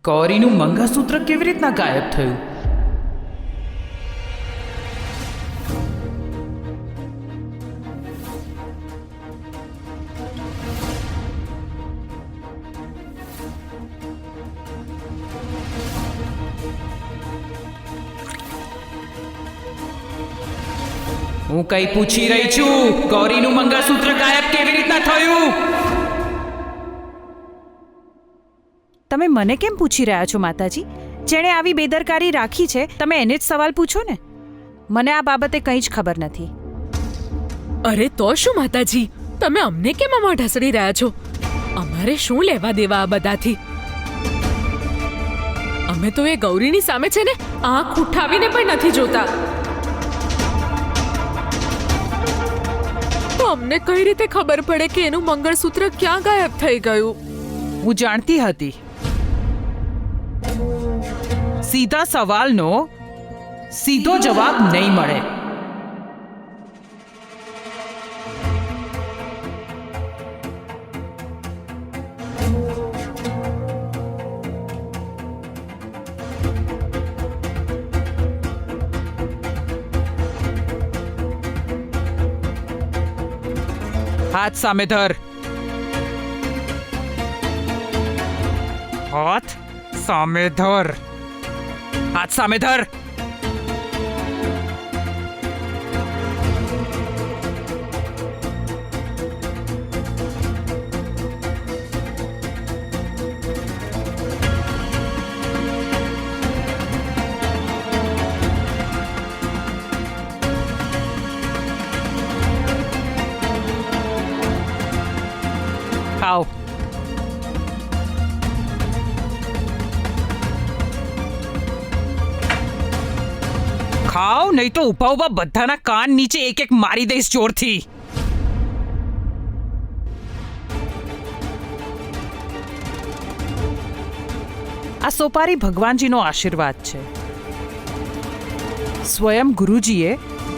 ગૌરીનું મંગળસૂત્ર કેવી રીતના ગાયબ થયું? હું કઈ પૂછી રહી છું, ગૌરીનું મંગળસૂત્ર ગાયબ કેવી રીતના થયું? તમે મને કેમ પૂછી રહ્યા છો માતાજી? જેણે આવી બેદરકારી રાખી છે તમે એને જ સવાલ પૂછો ને. મને આ બાબતે કંઈ જ ખબર નથી. અરે તો શું માતાજી, તમે અમને કેમ આમાં ઢસડી રહ્યા છો? અમારે શું લેવા દેવા આ બધાથી? અમે તો એ ગૌરીની સામે છે ને આંખ ઉઠાવીને પણ નથી જોતા. તો અમને કઈ રીતે ખબર પડે કે એનું મંગળસૂત્ર ક્યાં ગાયબ થઈ ગયું? હું જાણતી હતી. સીધા સવાલનો સીધો જવાબ નહીં મળે. હાથ સામે ધર. હાથ સામે ધર. હાથ સામે ધર. ખાઓ. ખાઓ નહીં તો ઉભા ઉભા બધાના કાન નીચે એક એક મારી દઈશ જોરથી. આ સોપારી ભગવાનજીનો આશીર્વાદ છે. સ્વયં ગુરુજીએ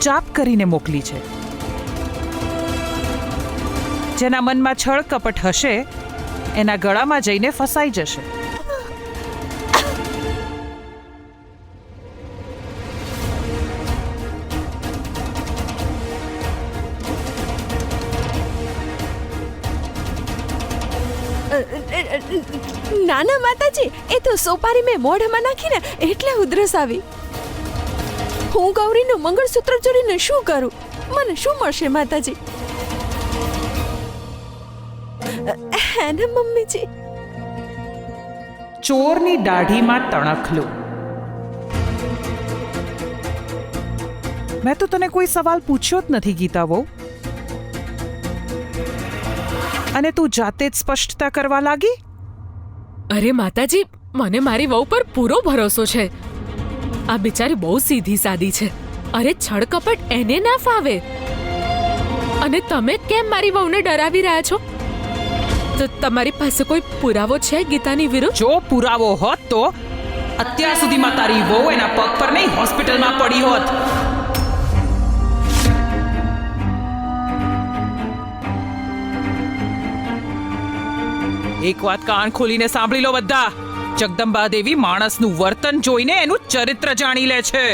જાપ કરીને મોકલી છે. જેના મનમાં છળ કપટ હશે એના ગળામાં જઈને ફસાઈ જશે. ના ના માતાજી, એ તો સોપારી મેં મોઢામાં નાખીને એટલે ઉધરસ આવી. હું ગૌરીનું મંગળસૂત્ર ચોરીને શું કરું? મને શું મળશે માતાજી? હે ને મમ્મીજી? ચોરની દાઢીમાં તણખલો. મેં તો તને કોઈ સવાલ પૂછ્યો જ નથી ગીતા વહુ. અને તું જાતે જ સ્પષ્ટતા કરવા લાગી. અરે માતાજી, મને મારી વહુ પર પૂરો ભરોસો છે. આ બિચારી બહુ સીધી સાદી છે. અરે છળકપટ એને ના ફાવે. અને તમે કેમ મારી વહુને ડરાવી રહ્યા છો? તો તમારી પાસે કોઈ પુરાવો છે ગીતાની વિરુદ્ધ? જો પુરાવો હોત તો અત્યાર સુધીમાં તારી વહુ એના પગ પર નહીં હોસ્પિટલમાં પડી હોત. એક વાત કાન ખોલીને સાંભળી લો બધા. જગદંબા દેવી માણસનું વર્તન જોઈને એનું ચરિત્ર જાણી લે છે.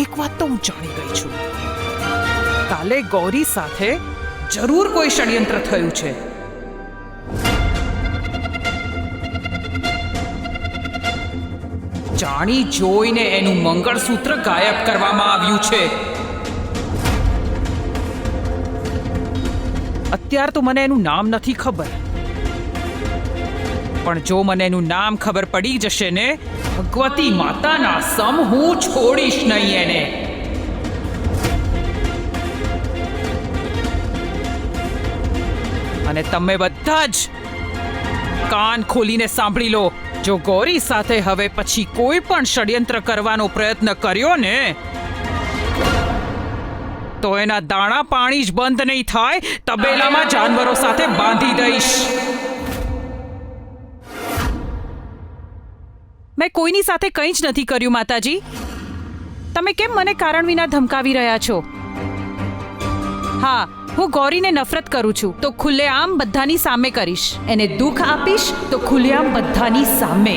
એક વાત તો હું જાણી ગઈ છું. કાલે ગૌરી સાથે જરૂર કોઈ ષડયંત્ર થયું છે. જાણી જોઈને એનું મંગળસૂત્ર ગાયબ કરવામાં આવ્યું છે. અત્યાર તો મને એનું નામ નથી ખબર, પણ જો મને એનું નામ ખબર પડી જશે ને, ભગવતી માતાના સમ હું છોડીશ નહીં એને. અને તમે બધા જ કાન ખોલીને સાંભળી લો. જો ગૌરી સાથે હવે પછી કોઈ પણ ષડયંત્ર કરવાનો પ્રયત્ન કર્યો ને, તો એના દાણા પાણી જ બંધ નહીં થાય. તબેલામાં જાનવરો સાથે બાંધી દઈશ. મેં કોઈની સાથે કંઈ જ નથી કર્યું માતાજી. તમે કેમ મને કારણ વિના ધમકાવી રહ્યા છો? હા, હું ગૌરીને નફરત કરું છું તો ખુલ્લેઆમ બધાની સામે કરીશ, એને દુઃખ આપીશ તો ખુલ્લેઆમ બધાની સામે.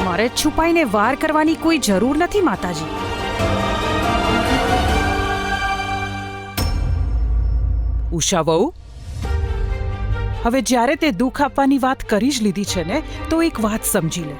મારે છુપાઈને વાર કરવાની કોઈ જરૂર નથી માતાજી. ઉષા વહુ, હવે જ્યારે તે દુઃખ આપવાની વાત કરી જ લીધી છે ને, તો એક વાત સમજી લે.